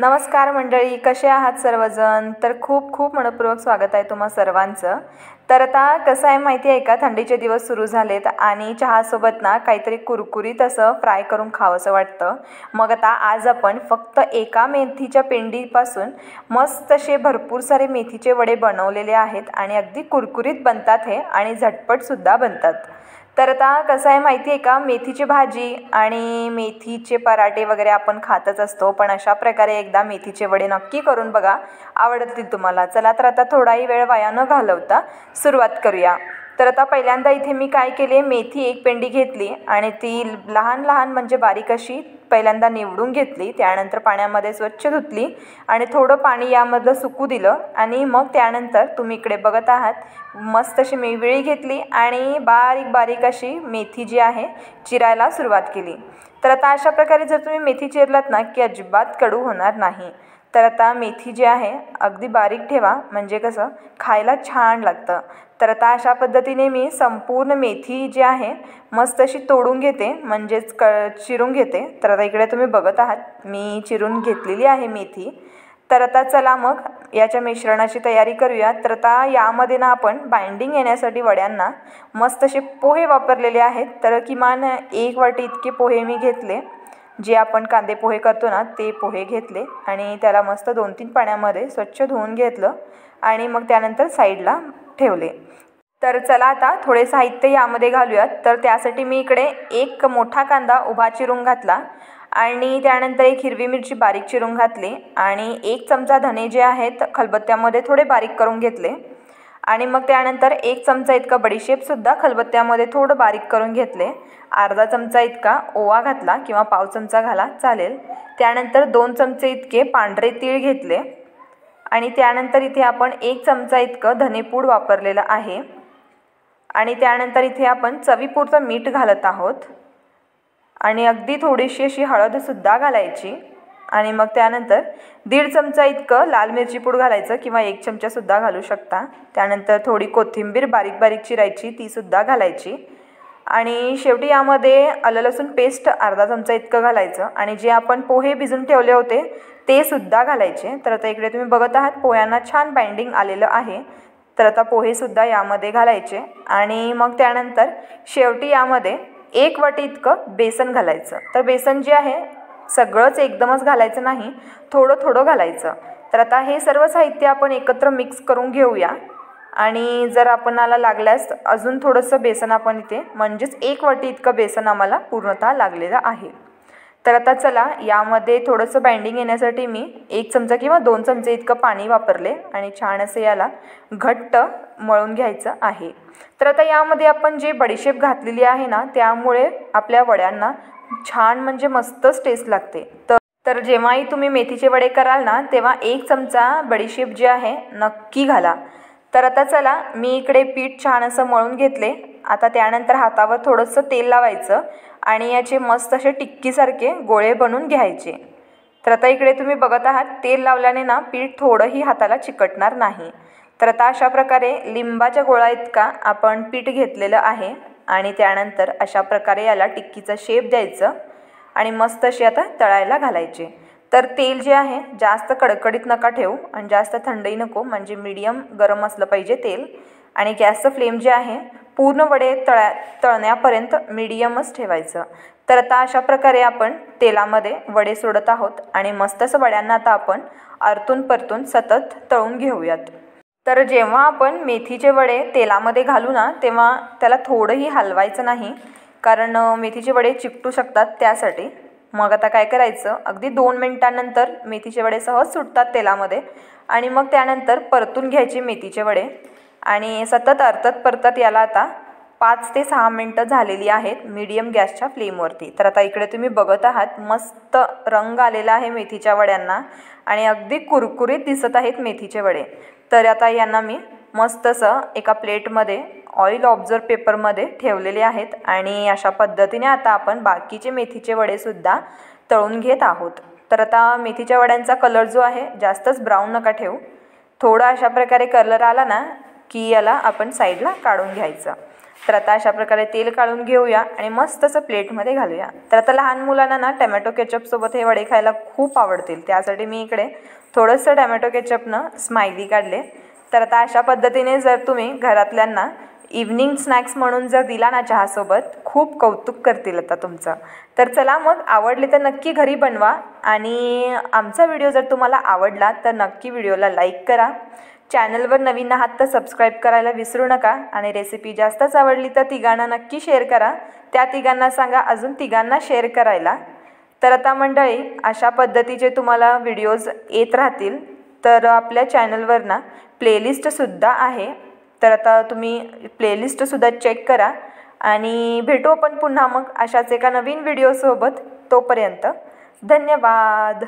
नमस्कार मंडळी, कसे आहात सर्वजण? तर खूप खूप मनपूर्वक स्वागत आहे तुम्हा सर्वांचं. तर आता कसं आहे माहिती आहे का, थंडीचे दिवस सुरू झालेत आणि चहासोबत ना काहीतरी कुरकुरीत असं फ्राय करून खावंसं वाटतं. मग आता आज आपण फक्त एका मेथीच्या पेंडीपासून मस्त असे भरपूर सारे मेथीचे वडे बनवलेले आहेत आणि अगदी कुरकुरीत बनतात हे आणि झटपटसुद्धा बनतात. तर आता कसं आहे माहिती आहे का, मेथीची भाजी आणि मेथीचे पराठे वगैरे आपण खातच असतो, पण अशा प्रकारे एकदा मेथीचे वडे नक्की करून बघा, आवडतील तुम्हाला. चला तर आता थोडाही वेळ वाया न घालवता सुरुवात करूया. तर आता पहिल्यांदा इथे मी काय केले, मेथी एक पेंडी घेतली आणि ती लहान लहान म्हणजे बारीक अशी पहिल्यांदा निवडून घेतली. त्यानंतर पाण्यामध्ये स्वच्छ धुतली आणि थोडं पाणी यामधलं सुकू दिलं आणि मग त्यानंतर तुम्ही इकडे बघत आहात मस्त अशी मेवेळी घेतली आणि बारीक बारीक अशी मेथी जी आहे चिरायला सुरुवात केली. तर आता अशा प्रकारे जर तुम्ही मेथी चिरलात ना की अजिबात कडू होणार नाही. तर आता मेथी जी आहे अगदी बारीक ठेवा, म्हणजे कसं खायला छान लागतं. तर आता अशा पद्धतीने मी संपूर्ण मेथी जी आहे मस्त अशी तोडून घेते, म्हणजेच चिरून घेते. तर आता इकडे तुम्ही बघत आहात मी चिरून घेतलेली आहे मेथी. तर आता चला मग याच्या मिश्रणाची तयारी करूया. तर आता यामध्ये ना आपण बाइंडिंग येण्यासाठी वड्यांना मस्त असे पोहे वापरलेले आहेत. तर किमान 1 वाटी इतके पोहे मी घेतले, जे आपण कांदे पोहे करतो ना ते पोहे घेतले आणि त्याला मस्त 2-3 पाण्यामध्ये स्वच्छ धुवून घेतलं आणि मग त्यानंतर साईडला ठेवले. तर चला आता थोडे साहित्य यामध्ये घालूयात. तर त्यासाठी मी इकडे एक मोठा कांदा उभा चिरून घातला आणि त्यानंतर एक हिरवी मिरची बारीक चिरून घातली आणि 1 चमचा धणे जे आहेत खलबत्त्यामध्ये थोडे बारीक करून घेतले आणि मग त्यानंतर 1 चमचा इतका बडीशेपसुद्धा खलबत्त्यामध्ये थोडं बारीक करून घेतले. अर्धा चमचा इतका ओवा घातला किंवा पाव चमचा घाला चालेल. त्यानंतर 2 चमचे इतके पांढरे तीळ घेतले आणि त्यानंतर इथे आपण 1 चमचा इतकं धनेपूड वापरलेलं आहे आणि त्यानंतर इथे आपण चवीपुरतं मीठ घालत आहोत आणि अगदी थोडीशी अशी हळदसुद्धा घालायची आणि मग त्यानंतर 1.5 चमचा इतकं लाल मिरची पूड घालायचं किंवा 1 चमचासुद्धा घालू शकता. त्यानंतर थोडी कोथिंबीर बारीक बारीक चिरायची, तीसुद्धा घालायची आणि शेवटी यामध्ये आलं लसूण पेस्ट अर्धा चमचा इतकं घालायचं आणि जे आपण पोहे भिजून ठेवले होते ते सुद्धा घालायचे. तर आता इकडे तुम्ही बघत आहात पोह्यांना छान बाइंडिंग आलेलं आहे. तर आता पोहेसुद्धा यामध्ये घालायचे आणि मग त्यानंतर शेवटी यामध्ये 1 वाटी इतकं बेसन घालायचं. तर बेसन जे आहे सगळंच एकदमच घालायचं नाही, थोडं थोडं घालायचं. तर आता हे सर्व साहित्य आपण एकत्र मिक्स करून घेऊया आणि जर आपणाला लागल्यास अजून थोडंसं बेसन आपण इथे, म्हणजेच 1 वाटी इतकं बेसन आम्हाला पूर्णतः लागलेलं आहे. तर आता चला यामध्ये थोडंसं बाइंडिंग येण्यासाठी मी 1 चमचा किंवा 2 चमचे इतकं पाणी वापरले आणि छान असं याला घट्ट मळून घ्यायचं आहे. तर आता यामध्ये आपण जे बडीशेप घातलेली आहे ना, त्यामुळे आपल्या वड्यांना छान म्हणजे मस्तच टेस्ट लागते. तर जेव्हाही तुम्ही मेथीचे वडे कराल ना, तेव्हा 1 चमचा बडीशेप जे आहे नक्की घाला. तर आता चला मी इकडे पीठ छान असं मळून घेतले. आता त्यानंतर हातावर थोडंसं तेल लावायचं आणि याचे मस्त असे टिक्कीसारखे गोळे बनवून घ्यायचे. तर आता इकडे तुम्ही बघत आहात तेल लावल्याने ना पीठ थोडंही हाताला चिकटणार नाही. तर आता अशा प्रकारे लिंबाच्या गोळा इतका आपण पीठ घेतलेलं आहे आणि त्यानंतर अशा प्रकारे याला टिक्कीचा शेप द्यायचं आणि मस्त अशी आता तळायला घालायचे. तर तेल जे आहे जास्त कडकडीत नका ठेवू आणि जास्त थंडही नको, म्हणजे मीडियम गरम असलं पाहिजे तेल आणि गॅसचं फ्लेम जे आहे पूर्ण वडे तळण्यापर्यंत मीडियमच ठेवायचं. तर आता अशा प्रकारे आपण तेलामध्ये वडे सोडत आहोत आणि मस्त असं वड्यांना आता आपण आरतून परतून सतत तळून घेऊयात. तर जेव्हा आपण मेथीचे वडे तेलामध्ये घालू ना, तेव्हा त्याला थोडंही हलवायचं नाही, कारण मेथीचे वडे चिकटू शकतात त्यासाठी. मग आता काय करायचं, अगदी 2 मिनिटांनंतर मेथीचे वडे सहज सुटतात तेलामध्ये आणि मग त्यानंतर परतून घ्यायचे मेथीचे वडे आणि सतत परतत याला आता 5 ते 6 मिनटं झालेली आहेत मीडियम गॅसच्या फ्लेमवरती. तर आता इकडे तुम्ही बघत आहात मस्त रंग आलेला आहे मेथीच्या वड्यांना आणि अगदी कुरकुरीत दिसत आहेत मेथीचे वडे. तर आता यांना मी मस्त असं एका प्लेटमध्ये ऑइल ऑब्झर्व पेपरमध्ये ठेवलेले आहेत आणि अशा पद्धतीने आता आपण बाकीचे मेथीचे वडेसुद्धा तळून घेत आहोत. तर आता मेथीच्या वड्यांचा कलर जो आहे जास्तच ब्राऊन नका ठेवू, थोडा अशा प्रकारे कलर आला ना की याला आपण साईडला काढून घ्यायचं तर आता अशा प्रकारे तेल काढून घेऊया आणि मस्त असं प्लेटमध्ये घालूया। तर आता लहान मुलांना ना टमॅटो केचपसोबत हे वडे खायला खूप आवडतील, त्यासाठी मी इकडे थोडंसं टमॅटो केचपनं स्माइली काढले। तर आता अशा पद्धतीने जर तुम्ही घरातल्यांना इव्हनिंग स्नॅक्स म्हणून जर दिला ना चहासोबत, खूप कौतुक करतील आता तुमचं। तर चला मग, आवडले तर नक्की घरी बनवा आणि आमचा व्हिडिओ जर तुम्हाला आवडला तर नक्की व्हिडिओला लाईक करा। चॅनलवर नवीन आहात तर सबस्क्राईब करायला विसरू नका आणि रेसिपी जास्तच आवडली तर तिघांना नक्की शेअर करा, त्या तिघांना सांगा अजून तिघांना शेअर करायला। तर आता मंडळी, अशा पद्धतीचे तुम्हाला व्हिडिओज येत राहतील। तर आपल्या चॅनलवर ना प्लेलिस्टसुद्धा आहे, तर आता तुम्ही प्लेलिस्टसुद्धा चेक करा आणि भेटू आपण पुन्हा मग अशाच एका नवीन व्हिडिओसोबत। तोपर्यंत धन्यवाद।